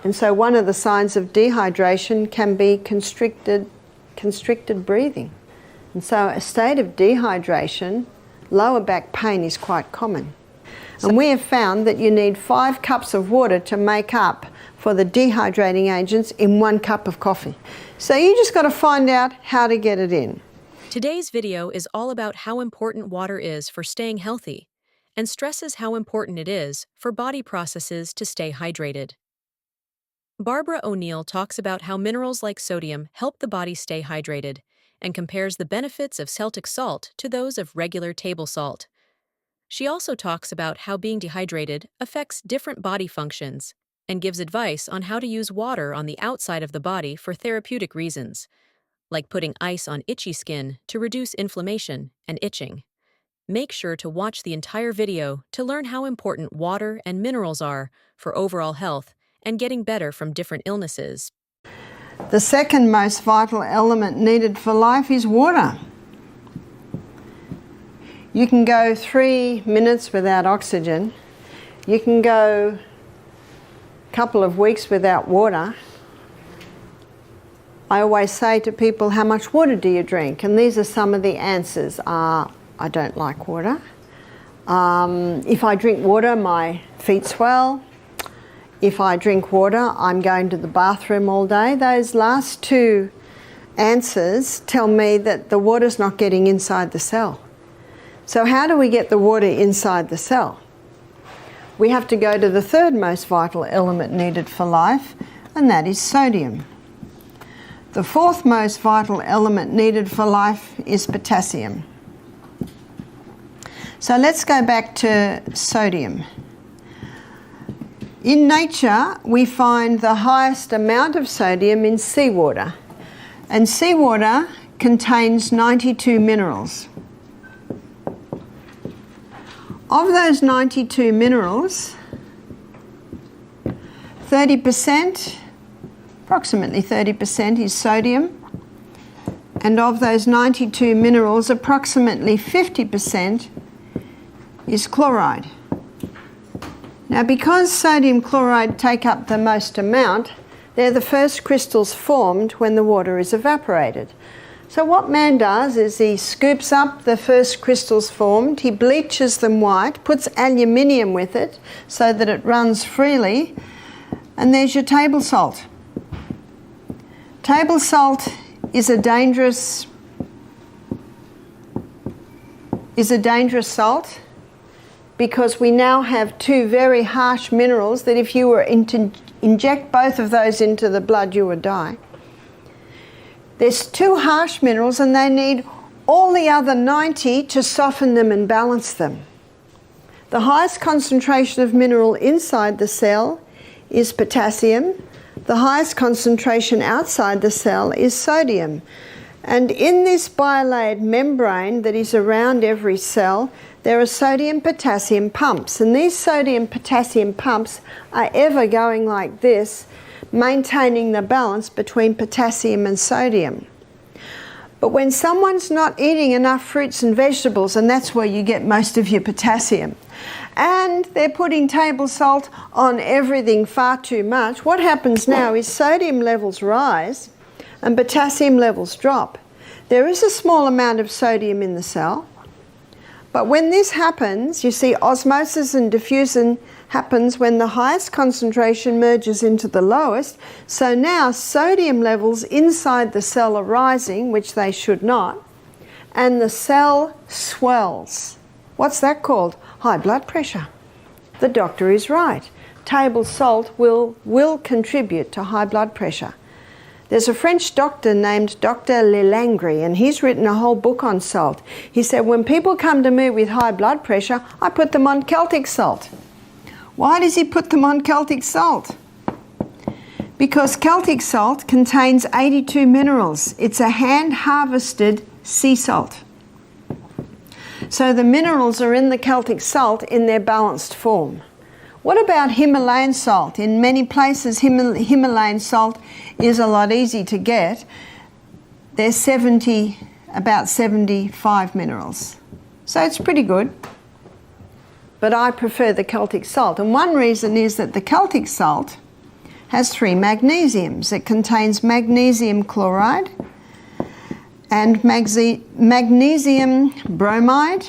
And so one of the signs of dehydration can be constricted breathing. And so a state of dehydration, lower back pain is quite common. And we have found that you need 5 cups of water to make up for the dehydrating agents in 1 cup of coffee. So you just got to find out how to get it in. Today's video is all about how important water is for staying healthy and stresses how important it is for body processes to stay hydrated. Barbara O'Neill talks about how minerals like sodium help the body stay hydrated and compares the benefits of Celtic salt to those of regular table salt. She also talks about how being dehydrated affects different body functions and gives advice on how to use water on the outside of the body for therapeutic reasons, like putting ice on itchy skin to reduce inflammation and itching. Make sure to watch the entire video to learn how important water and minerals are for overall health and getting better from different illnesses. The second most vital element needed for life is water. You can go 3 minutes without oxygen. You can go a couple of weeks without water. I always say to people, how much water do you drink? And these are some of the answers. I don't like water. If I drink water, my feet swell. If I drink water, I'm going to the bathroom all day. Those last 2 answers tell me that the water's not getting inside the cell. So how do we get the water inside the cell? We have to go to the third most vital element needed for life, and that is sodium. The fourth most vital element needed for life is potassium. So let's go back to sodium. In nature, we find the highest amount of sodium in seawater, and seawater contains 92 minerals. Of those 92 minerals, 30%, approximately 30% is sodium, and of those 92 minerals, approximately 50% is chloride. Now, because sodium chloride take up the most amount, they're the first crystals formed when the water is evaporated. So what man does is he scoops up the first crystals formed, he bleaches them white, puts aluminium with it so that it runs freely, and there's your table salt. Table salt is a dangerous salt because we now have 2 very harsh minerals that if you were to inject both of those into the blood, you would die. There's 2 harsh minerals and they need all the other 90 to soften them and balance them. The highest concentration of mineral inside the cell is potassium. The highest concentration outside the cell is sodium. And in this bilayered membrane that is around every cell, there are sodium-potassium pumps. And these sodium-potassium pumps are ever going like this, maintaining the balance between potassium and sodium. But when someone's not eating enough fruits and vegetables, and that's where you get most of your potassium, and they're putting table salt on everything far too much, what happens now is sodium levels rise and potassium levels drop. There is a small amount of sodium in the cell, but when this happens, you see osmosis and diffusion happens when the highest concentration merges into the lowest. So now sodium levels inside the cell are rising, which they should not, and the cell swells. What's that called? High blood pressure. The doctor is right. Table salt will contribute to high blood pressure. There's a French doctor named Dr. Lelangri, and he's written a whole book on salt. He said, when people come to me with high blood pressure, I put them on Celtic salt. Why does he put them on Celtic salt? Because Celtic salt contains 82 minerals. It's a hand-harvested sea salt. So the minerals are in the Celtic salt in their balanced form. What about Himalayan salt? In many places, Himalayan salt is a lot easier to get. There's about 75 minerals. So it's pretty good. But I prefer the Celtic salt. And one reason is that the Celtic salt has 3 magnesiums. It contains magnesium chloride and magnesium bromide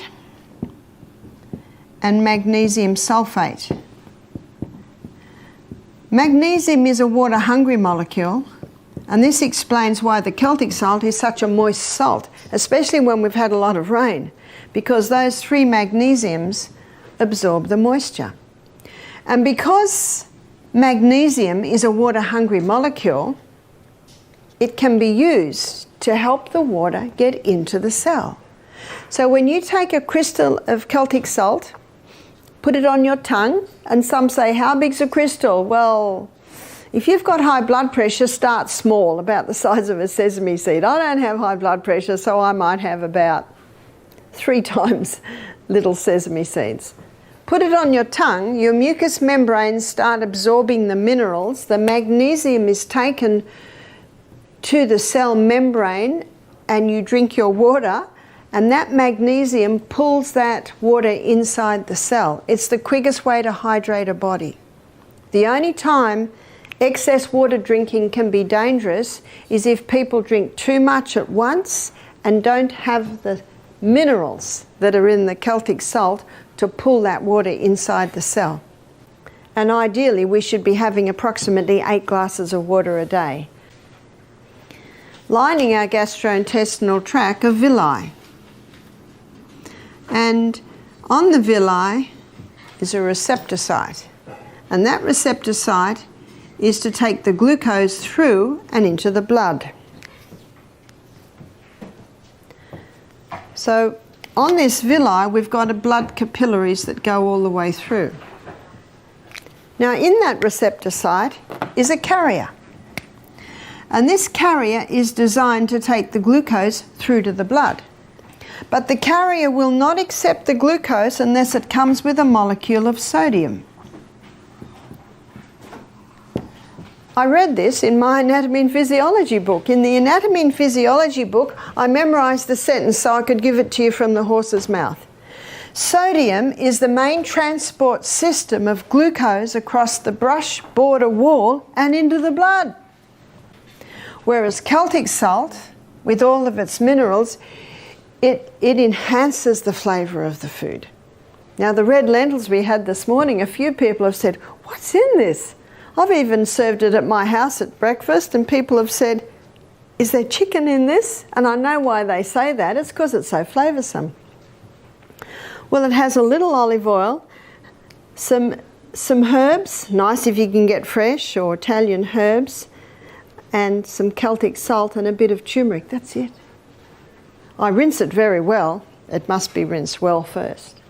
and magnesium sulfate. Magnesium is a water-hungry molecule, and this explains why the Celtic salt is such a moist salt, especially when we've had a lot of rain, because those 3 magnesiums absorb the moisture. And because magnesium is a water-hungry molecule, it can be used to help the water get into the cell. So when you take a crystal of Celtic salt, put it on your tongue, and some say, how big's a crystal? Well, if you've got high blood pressure, start small, about the size of a sesame seed. I don't have high blood pressure, so I might have about 3 times little sesame seeds. Put it on your tongue, your mucous membranes start absorbing the minerals, the magnesium is taken to the cell membrane, and you drink your water, and that magnesium pulls that water inside the cell. It's the quickest way to hydrate a body. The only time excess water drinking can be dangerous is if people drink too much at once and don't have the minerals that are in the Celtic salt to pull that water inside the cell. And ideally, we should be having approximately 8 glasses of water a day. Lining our gastrointestinal tract are villi. And on the villi is a receptor site. And that receptor site is to take the glucose through and into the blood. So on this villi, we've got a blood capillaries that go all the way through. Now in that receptor site is a carrier. And this carrier is designed to take the glucose through to the blood. But the carrier will not accept the glucose unless it comes with a molecule of sodium. I read this in my anatomy and physiology book. In the anatomy and physiology book, I memorized the sentence so I could give it to you from the horse's mouth. Sodium is the main transport system of glucose across the brush border wall and into the blood. Whereas Celtic salt, with all of its minerals, it enhances the flavour of the food. Now the red lentils we had this morning, a few people have said, what's in this? I've even served it at my house at breakfast, and people have said, is there chicken in this? And I know why they say that. It's because it's so flavoursome. Well, it has a little olive oil, some herbs, nice if you can get fresh or Italian herbs, and some Celtic salt and a bit of turmeric. That's it. I rinse it very well. It must be rinsed well first.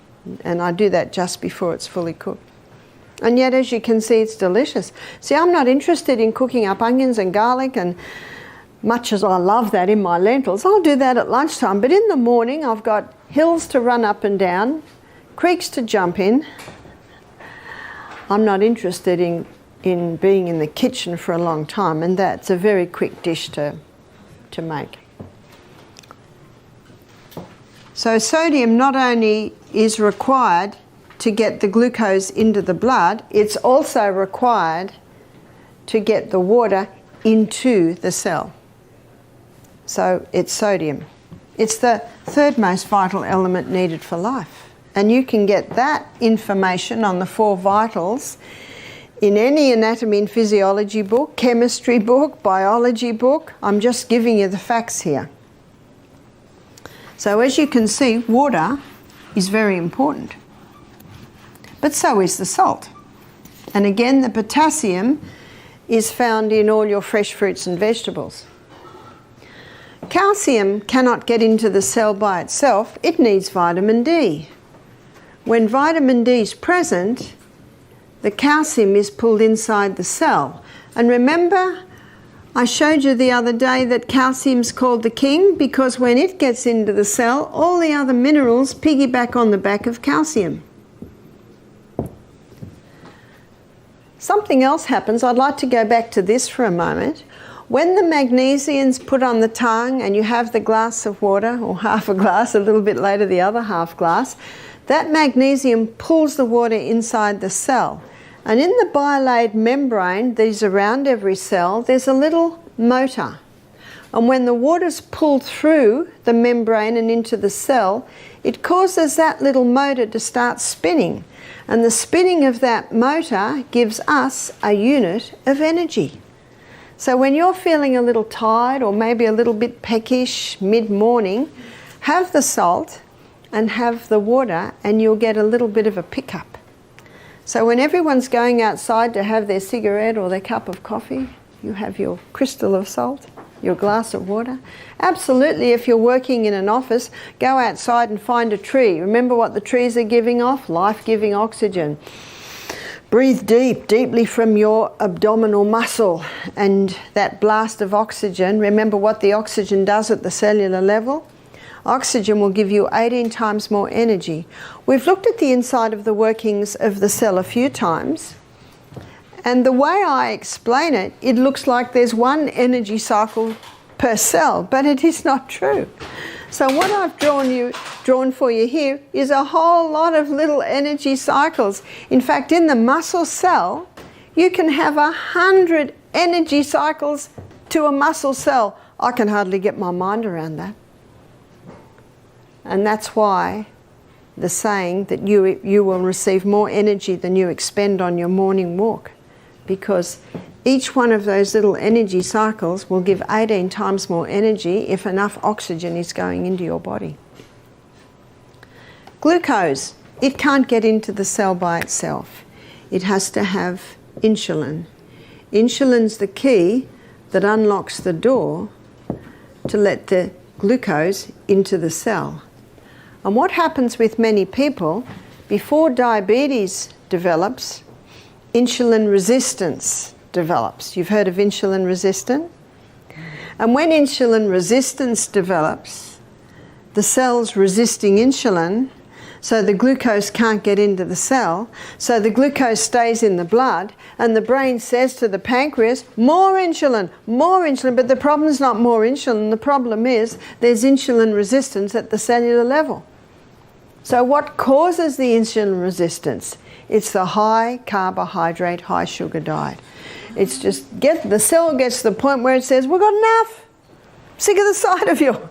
And I do that just before it's fully cooked. And yet, as you can see, it's delicious. See, I'm not interested in cooking up onions and garlic, and much as I love that in my lentils, I'll do that at lunchtime. But in the morning, I've got hills to run up and down, creeks to jump in. I'm not interested in being in the kitchen for a long time, and that's a very quick dish to make. So sodium not only is required to get the glucose into the blood, it's also required to get the water into the cell. So it's sodium. It's the 3rd most vital element needed for life. And you can get that information on the 4 vitals in any anatomy and physiology book, chemistry book, biology book. I'm just giving you the facts here. So as you can see, water is very important. But so is the salt. And again, the potassium is found in all your fresh fruits and vegetables. Calcium cannot get into the cell by itself. It needs vitamin D. When vitamin D is present, the calcium is pulled inside the cell. And remember, I showed you the other day that calcium's called the king because when it gets into the cell, all the other minerals piggyback on the back of calcium. Something else happens. I'd like to go back to this for a moment. When the magnesium's put on the tongue and you have the glass of water, or half a glass, a little bit later the other half glass, that magnesium pulls the water inside the cell. And in the bilaid membrane that is around every cell, there's a little motor. And when the water's pulled through the membrane and into the cell, it causes that little motor to start spinning. And the spinning of that motor gives us a unit of energy. So when you're feeling a little tired or maybe a little bit peckish mid-morning, have the salt and have the water and you'll get a little bit of a pickup. So when everyone's going outside to have their cigarette or their cup of coffee, you have your crystal of salt, your glass of water. Absolutely, if you're working in an office, go outside and find a tree. Remember what the trees are giving off? Life-giving oxygen. Breathe deeply from your abdominal muscle, and that blast of oxygen, remember what the oxygen does at the cellular level? Oxygen will give you 18 times more energy. We've looked at the inside of the workings of the cell a few times, and the way I explain it, it looks like there's one energy cycle per cell, but it is not true. So what I've drawn for you here is a whole lot of little energy cycles. In fact, in the muscle cell, you can have 100 energy cycles to a muscle cell. I can hardly get my mind around that. And that's why the saying that you will receive more energy than you expend on your morning walk, because each one of those little energy cycles will give 18 times more energy if enough oxygen is going into your body. Glucose, it can't get into the cell by itself. It has to have insulin. Insulin's the key that unlocks the door to let the glucose into the cell. And what happens with many people, before diabetes develops, insulin resistance develops. You've heard of insulin resistance? And when insulin resistance develops, the cell's resisting insulin, so the glucose can't get into the cell, so the glucose stays in the blood, and the brain says to the pancreas, more insulin, but the problem's not more insulin, the problem is there's insulin resistance at the cellular level. So what causes the insulin resistance? It's the high carbohydrate, high sugar diet. It's just the cell gets to the point where it says, we've got enough, sick of the sight of you.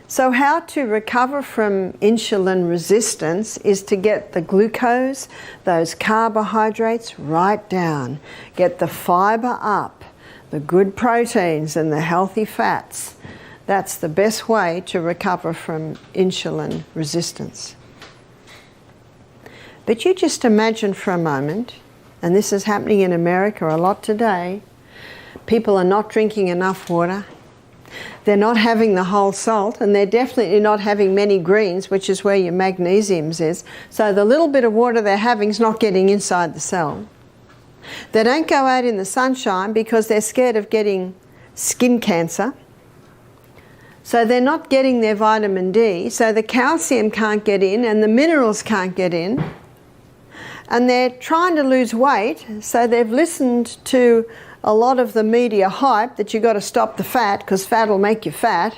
So how to recover from insulin resistance is to get the glucose, those carbohydrates right down. Get the fibre up, the good proteins and the healthy fats. That's the best way to recover from insulin resistance. But you just imagine for a moment, and this is happening in America a lot today, people are not drinking enough water. They're not having the whole salt, and they're definitely not having many greens, which is where your magnesiums is. So the little bit of water they're having is not getting inside the cell. They don't go out in the sunshine because they're scared of getting skin cancer. So they're not getting their vitamin D, so the calcium can't get in and the minerals can't get in. And they're trying to lose weight, so they've listened to a lot of the media hype that you've got to stop the fat because fat will make you fat.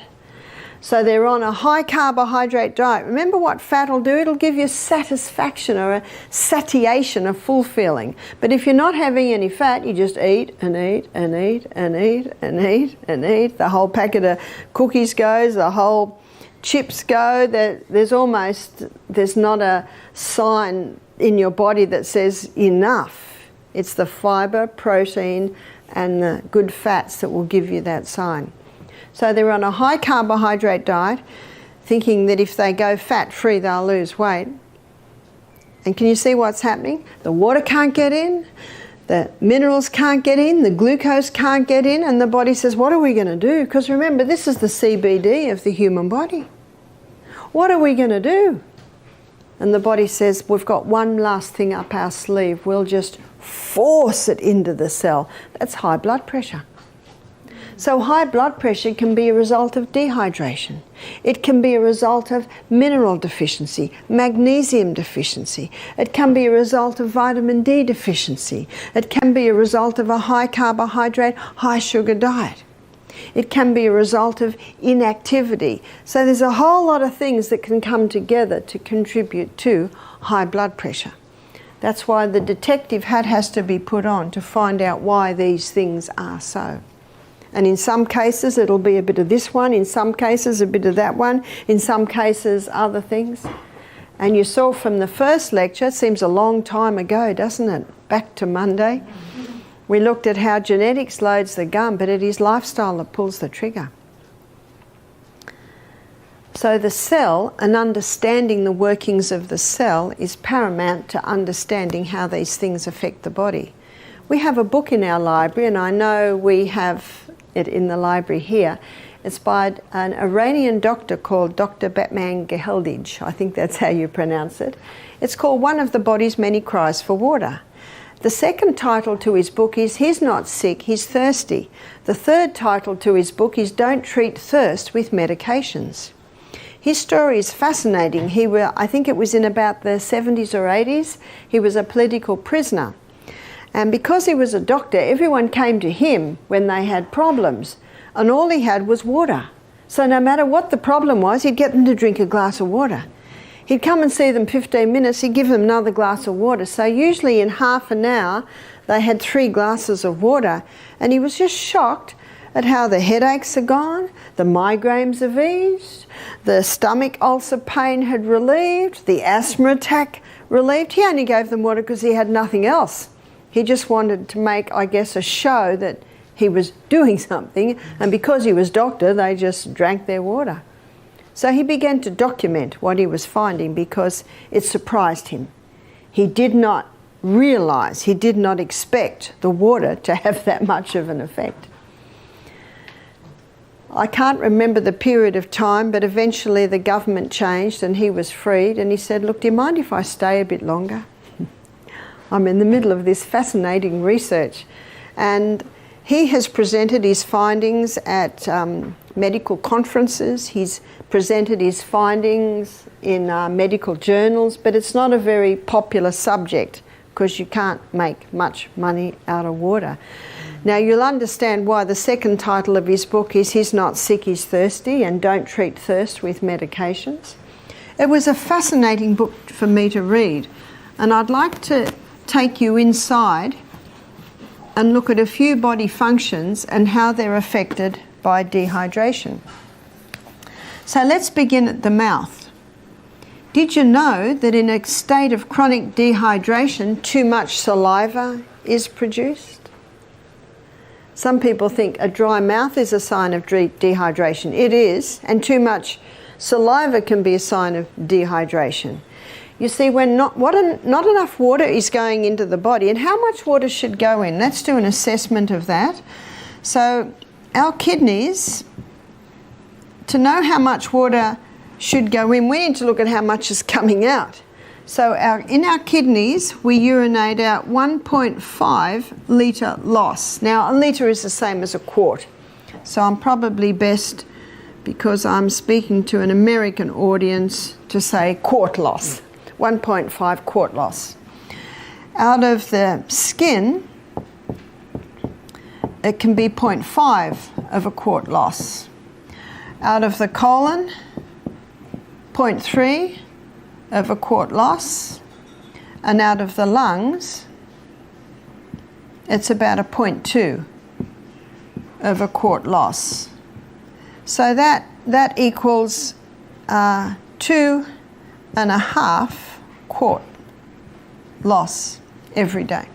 So they're on a high carbohydrate diet. Remember what fat will do? It'll give you satisfaction or a satiation, a full feeling. But if you're not having any fat, you just eat and eat and eat and eat and eat and eat. The whole packet of cookies goes, the whole chips go. There's not a sign in your body that says enough. It's the fibre, protein and the good fats that will give you that sign. So they're on a high carbohydrate diet, thinking that if they go fat-free, they'll lose weight. And can you see what's happening? The water can't get in, the minerals can't get in, the glucose can't get in, and the body says, what are we going to do? Because remember, this is the CBD of the human body. What are we going to do? And the body says, we've got one last thing up our sleeve. We'll just force it into the cell. That's high blood pressure. So high blood pressure can be a result of dehydration. It can be a result of mineral deficiency, magnesium deficiency. It can be a result of vitamin D deficiency. It can be a result of a high carbohydrate, high sugar diet. It can be a result of inactivity. So there's a whole lot of things that can come together to contribute to high blood pressure. That's why the detective hat has to be put on to find out why these things are so. And in some cases it'll be a bit of this one, in some cases a bit of that one, in some cases other things. And you saw from the first lecture, it seems a long time ago, doesn't it? Back to Monday. We looked at how genetics loads the gun, but it is lifestyle that pulls the trigger. So the cell, and understanding the workings of the cell, is paramount to understanding how these things affect the body. We have a book in our library, and I know we have it in the library here. It's by an Iranian doctor called Dr. Batman Geheldij. I think that's how you pronounce it. It's called One of the Body's Many Cries for Water. The second title to his book is He's Not Sick, He's Thirsty. The third title to his book is Don't Treat Thirst with Medications. His story is fascinating. I think it was in about the 70s or 80s. He was a political prisoner. And because he was a doctor, everyone came to him when they had problems. And all he had was water. So no matter what the problem was, he'd get them to drink a glass of water. He'd come and see them 15 minutes, he'd give them another glass of water. So usually in half an hour, they had 3 glasses of water. And he was just shocked at how the headaches are gone, the migraines have eased, the stomach ulcer pain had relieved, the asthma attack relieved. He only gave them water because he had nothing else. He just wanted to make, I guess, a show that he was doing something, and because he was doctor, they just drank their water. So he began to document what he was finding because it surprised him. He did not realise, he did not expect the water to have that much of an effect. I can't remember the period of time, but eventually the government changed and he was freed, and he said, look, do you mind if I stay a bit longer? I'm in the middle of this fascinating research. And he has presented his findings at medical conferences. He's presented his findings in medical journals, but it's not a very popular subject because you can't make much money out of water. Now you'll understand why the second title of his book is He's Not Sick, He's Thirsty, and Don't Treat Thirst with Medications. It was a fascinating book for me to read, and I'd like to take you inside and look at a few body functions and how they're affected by dehydration. So let's begin at the mouth. Did you know that in a state of chronic dehydration, too much saliva is produced? Some people think a dry mouth is a sign of dehydration. It is, and too much saliva can be a sign of dehydration. You see, when not enough water is going into the body, and how much water should go in? Let's do an assessment of that. So our kidneys, to know how much water should go in, we need to look at how much is coming out. So in our kidneys, we urinate out 1.5 litre loss. Now, a litre is the same as a quart. So I'm probably best, because I'm speaking to an American audience, to say quart loss. 1.5 quart loss. Out of the skin, it can be 0.5 of a quart loss. Out of the colon, 0.3 of a quart loss. And out of the lungs, it's about a 0.2 of a quart loss. So that equals 2.5 quart loss every day.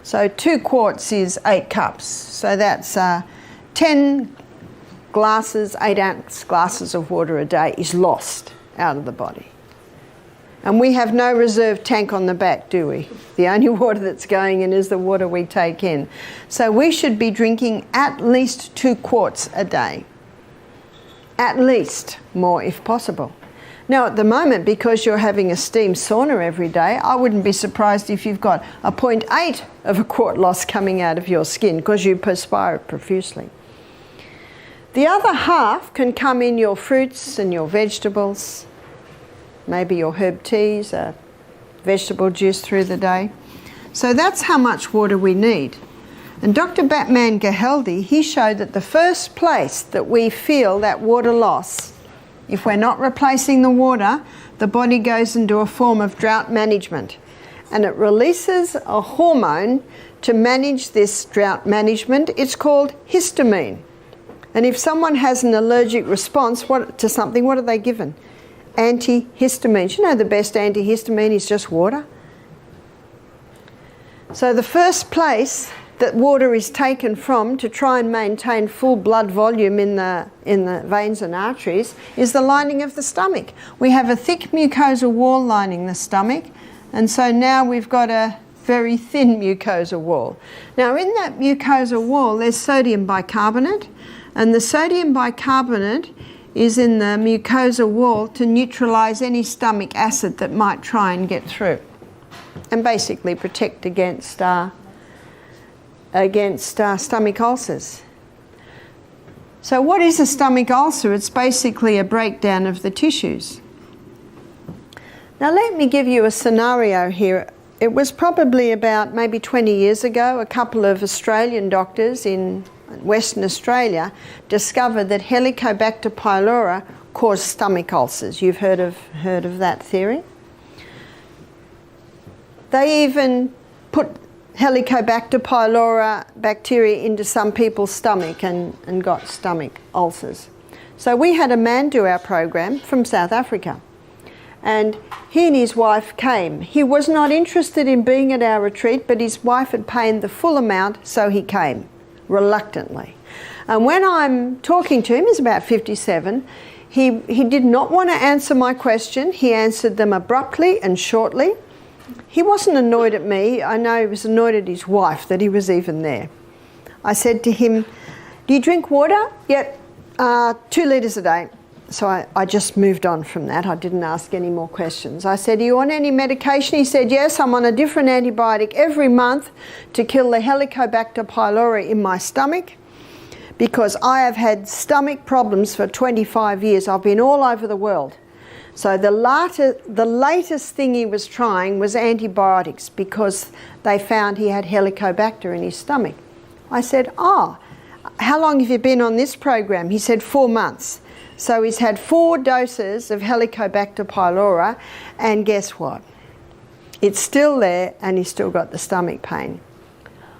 So 2 quarts is 8 cups. So that's 10 glasses, 8-ounce glasses of water a day is lost out of the body. And we have no reserve tank on the back, do we? The only water that's going in is the water we take in. So we should be drinking at least 2 quarts a day. At least, more if possible. Now at the moment, because you're having a steam sauna every day, I wouldn't be surprised if you've got a 0.8 of a quart loss coming out of your skin because you perspire profusely. The other half can come in your fruits and your vegetables, maybe your herb teas, vegetable juice through the day. So that's how much water we need. And Dr. Batman Geheldij, he showed that the first place that we feel that water loss If we're not replacing the water, the body goes into a form of drought management, and it releases a hormone to manage this drought management. It's called histamine. And if someone has an allergic response to something, what are they given? Antihistamines. You know the best antihistamine is just water. So the first place that water is taken from to try and maintain full blood volume in the veins and arteries is the lining of the stomach. We have a thick mucosal wall lining the stomach, and so now we've got a very thin mucosal wall. Now in that mucosal wall there's sodium bicarbonate, and the sodium bicarbonate is in the mucosal wall to neutralise any stomach acid that might try and get through, and basically protect against stomach ulcers. So what is a stomach ulcer? It's basically a breakdown of the tissues. Now let me give you a scenario here. It was probably about maybe 20 years ago, a couple of Australian doctors in Western Australia discovered that Helicobacter pylori caused stomach ulcers. You've heard of that theory? They even put Helicobacter pylori bacteria into some people's stomach and got stomach ulcers. So we had a man do our program from South Africa, and he and his wife came. He was not interested in being at our retreat, but his wife had paid the full amount, so he came reluctantly. And when I'm talking to him, he's about 57, he did not want to answer my question. He answered them abruptly and shortly. He wasn't annoyed at me. I know he was annoyed at his wife that he was even there. I said to him, "Do you drink water?" "Yep, 2 litres a day." So I just moved on from that. I didn't ask any more questions. I said, "Are you on any medication?" He said, "Yes, I'm on a different antibiotic every month to kill the Helicobacter pylori in my stomach, because I have had stomach problems for 25 years. I've been all over the world." So the latest thing he was trying was antibiotics, because they found he had Helicobacter in his stomach. I said, "Oh, how long have you been on this program?" He said, 4 months. So he's had 4 doses of Helicobacter pylori, and guess what? It's still there, and he's still got the stomach pain.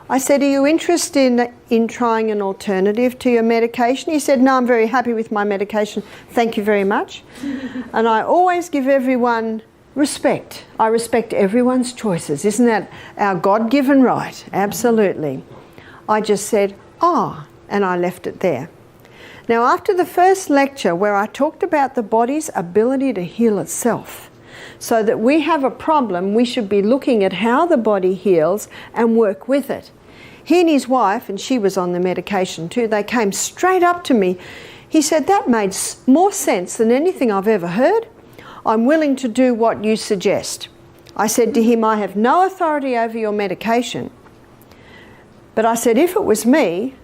I said, "Are you interested in trying an alternative to your medication?" He said, "No, I'm very happy with my medication. Thank you very much." And I always give everyone respect. I respect everyone's choices. Isn't that our God-given right? Absolutely. I just said, "Oh," and I left it there. Now, after the first lecture, where I talked about the body's ability to heal itself, so that we have a problem, we should be looking at how the body heals and work with it. He and his wife, and she was on the medication too, they came straight up to me. He said, "That made more sense than anything I've ever heard. I'm willing to do what you suggest." I said to him, "I have no authority over your medication, but I said, if it was me,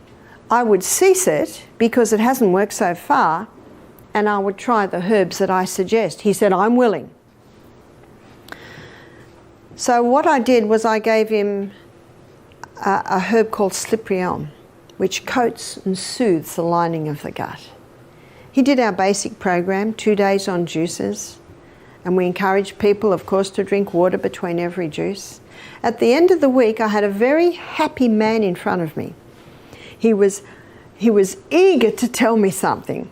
I would cease it because it hasn't worked so far, and I would try the herbs that I suggest." He said, "I'm willing." So what I did was I gave him a herb called slippery elm, which coats and soothes the lining of the gut. He did our basic program, 2 days on juices, and we encouraged people, of course, to drink water between every juice. At the end of the week, I had a very happy man in front of me. He was eager to tell me something.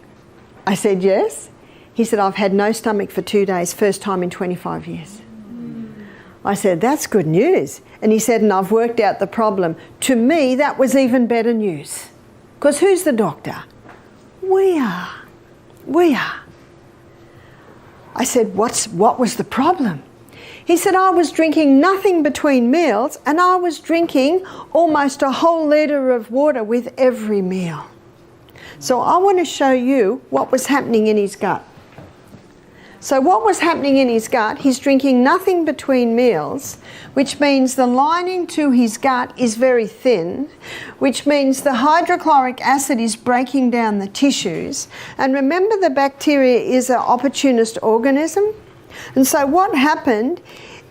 I said, "Yes." He said, "I've had no stomach for 2 days, first time in 25 years. I said, "That's good news." And he said, "And I've worked out the problem." To me, that was even better news. Because who's the doctor? We are. We are. I said, what was the problem? He said, "I was drinking nothing between meals, and I was drinking almost a whole litre of water with every meal." So I want to show you what was happening in his gut. So what was happening in his gut, he's drinking nothing between meals, which means the lining to his gut is very thin, which means the hydrochloric acid is breaking down the tissues. And remember, the bacteria is an opportunist organism. And so what happened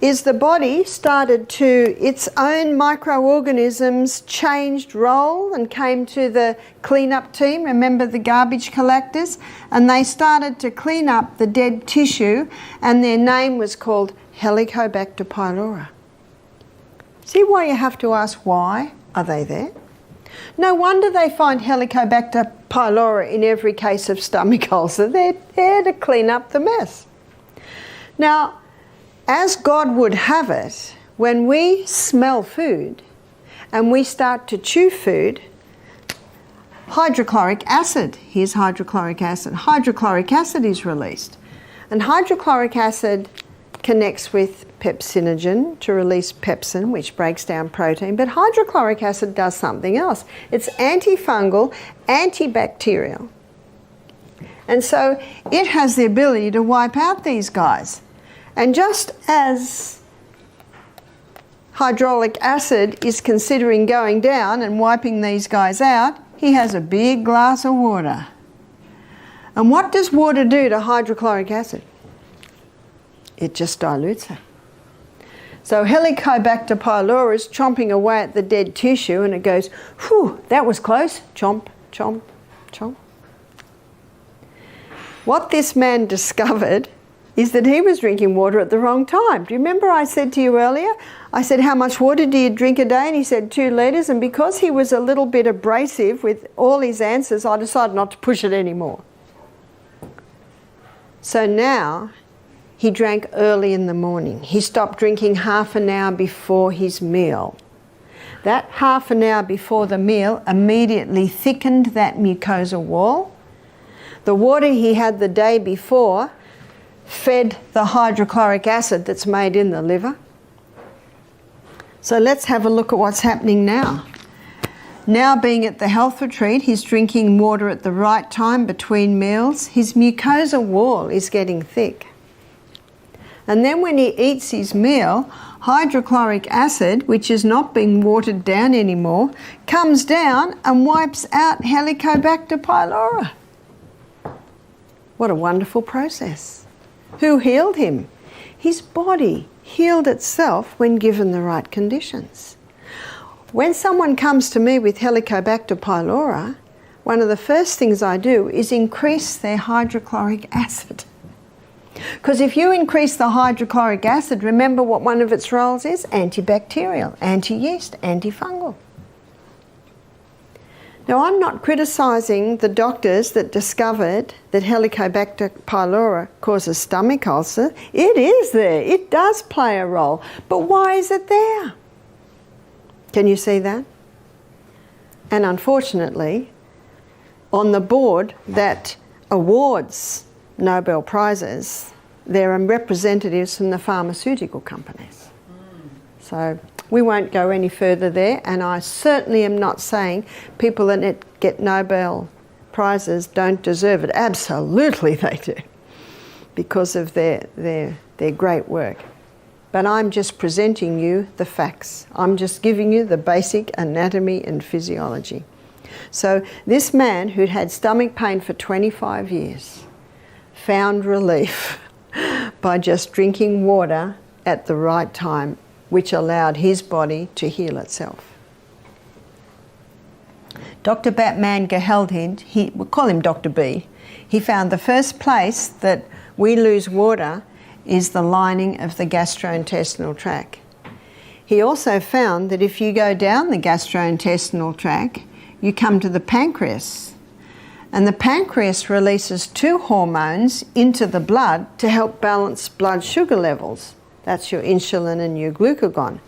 is the body started to, its own microorganisms changed role and came to the cleanup team, remember the garbage collectors, and they started to clean up the dead tissue, and their name was called Helicobacter pylori. See why you have to ask why are they there? No wonder they find Helicobacter pylori in every case of stomach ulcer. They're there to clean up the mess. Now, as God would have it, when we smell food and we start to chew food, hydrochloric acid, here's hydrochloric acid is released. And hydrochloric acid connects with pepsinogen to release pepsin, which breaks down protein, but hydrochloric acid does something else. It's antifungal, antibacterial. And so it has the ability to wipe out these guys. And just as hydrochloric acid is considering going down and wiping these guys out, he has a big glass of water. And what does water do to hydrochloric acid? It just dilutes it. So Helicobacter pylori is chomping away at the dead tissue, and it goes, whew, that was close. Chomp, chomp, chomp. What this man discovered is that he was drinking water at the wrong time. Do you remember I said to you earlier, I said, how much water do you drink a day? And he said 2 litres. And because he was a little bit abrasive with all his answers, I decided not to push it anymore. So now he drank early in the morning. He stopped drinking half an hour before his meal. That half an hour before the meal immediately thickened that mucosa wall. The water he had the day before fed the hydrochloric acid that's made in the liver. So let's have a look at what's happening now. Now being at the health retreat, he's drinking water at the right time between meals. His mucosa wall is getting thick. And then when he eats his meal, hydrochloric acid, which is not being watered down anymore, comes down and wipes out Helicobacter pylori. What a wonderful process. Who healed him? His body healed itself when given the right conditions. When someone comes to me with Helicobacter pylori, one of the first things I do is increase their hydrochloric acid. Because if you increase the hydrochloric acid, remember what one of its roles is? Antibacterial, anti-yeast, antifungal. Now, I'm not criticising the doctors that discovered that Helicobacter pylori causes stomach ulcer. It is there. It does play a role. But why is it there? Can you see that? And unfortunately, on the board that awards Nobel Prizes, there are representatives from the pharmaceutical companies. So we won't go any further there, and I certainly am not saying people that get Nobel Prizes don't deserve it. Absolutely they do, because of their great work. But I'm just presenting you the facts. I'm just giving you the basic anatomy and physiology. So this man who'd had stomach pain for 25 years found relief by just drinking water at the right time, which allowed his body to heal itself. Dr. Batman Geheldhind, we'll call him Dr. B, he found the first place that we lose water is the lining of the gastrointestinal tract. He also found that if you go down the gastrointestinal tract, you come to the pancreas. And the pancreas releases 2 hormones into the blood to help balance blood sugar levels. That's your insulin and your glucagon.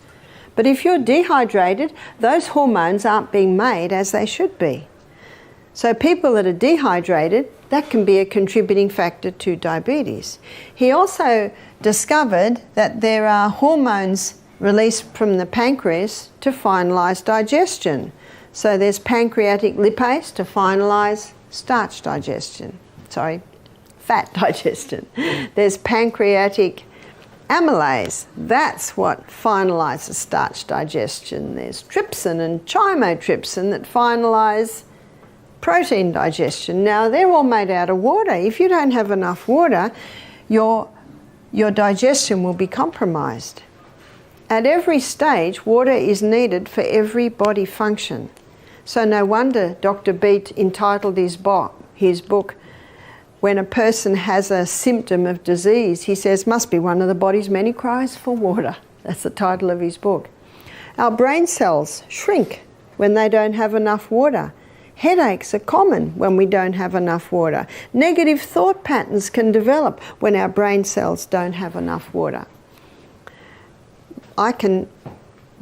But if you're dehydrated, those hormones aren't being made as they should be. So people that are dehydrated, that can be a contributing factor to diabetes. He also discovered that there are hormones released from the pancreas to finalise digestion. So there's pancreatic lipase to finalise starch digestion. Fat digestion. There's pancreatic amylase. That's what finalises starch digestion. There's trypsin and chymotrypsin that finalise protein digestion. Now, they're all made out of water. If you don't have enough water, your your digestion will be compromised. At every stage, water is needed for every body function. So no wonder Dr. Beat entitled his book, when a person has a symptom of disease, he says, must be one of the body's many cries for water. That's the title of his book. Our brain cells shrink when they don't have enough water. Headaches are common when we don't have enough water. Negative thought patterns can develop when our brain cells don't have enough water. I can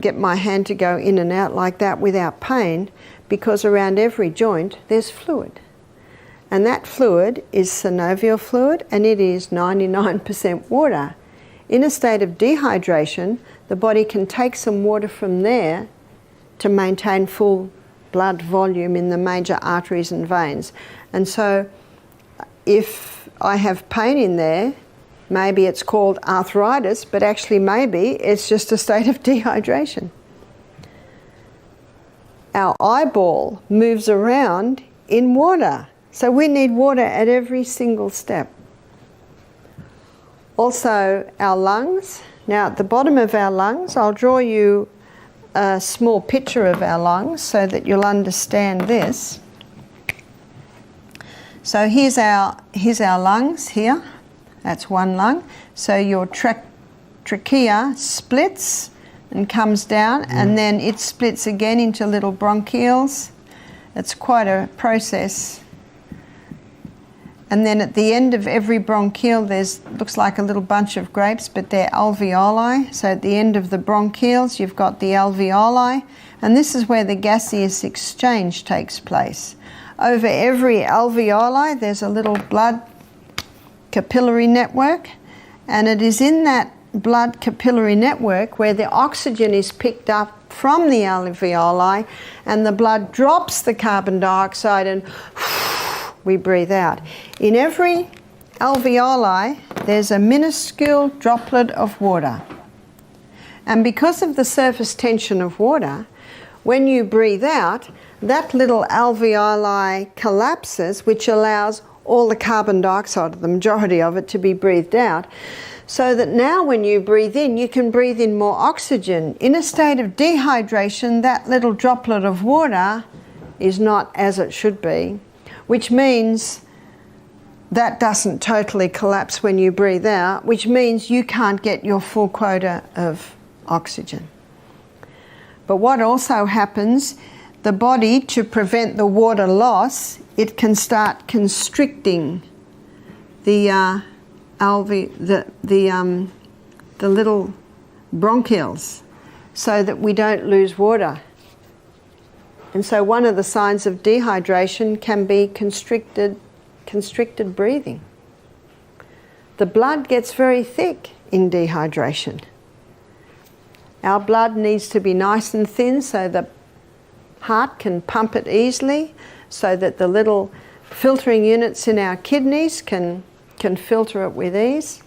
get my hand to go in and out like that without pain because around every joint there's fluid. And that fluid is synovial fluid, and it is 99% water. In a state of dehydration, the body can take some water from there to maintain full blood volume in the major arteries and veins. And so if I have pain in there, maybe it's called arthritis, but actually maybe it's just a state of dehydration. Our eyeball moves around in water, so we need water at every single step. Also, our lungs. Now, at the bottom of our lungs, I'll draw you a small picture of our lungs so that you'll understand this. So here's our lungs here. That's one lung. So your trachea splits and comes down, and then it splits again into little bronchioles. It's quite a process. And then at the end of every bronchiole, looks like a little bunch of grapes, but they're alveoli. So at the end of the bronchioles, you've got the alveoli, and this is where the gaseous exchange takes place. Over every alveoli, there's a little blood capillary network, and it is in that blood capillary network where the oxygen is picked up from the alveoli, and the blood drops the carbon dioxide and we breathe out. In every alveoli, there's a minuscule droplet of water. And because of the surface tension of water, when you breathe out, that little alveoli collapses, which allows all the carbon dioxide, the majority of it, to be breathed out, so that now when you breathe in, you can breathe in more oxygen. In a state of dehydration, that little droplet of water is not as it should be, which means that doesn't totally collapse when you breathe out, which means you can't get your full quota of oxygen. But what also happens, the body, to prevent the water loss, it can start constricting the little bronchioles so that we don't lose water. And so one of the signs of dehydration can be constricted breathing. The blood gets very thick in dehydration. Our blood needs to be nice and thin so the heart can pump it easily, so that the little filtering units in our kidneys can filter it with ease.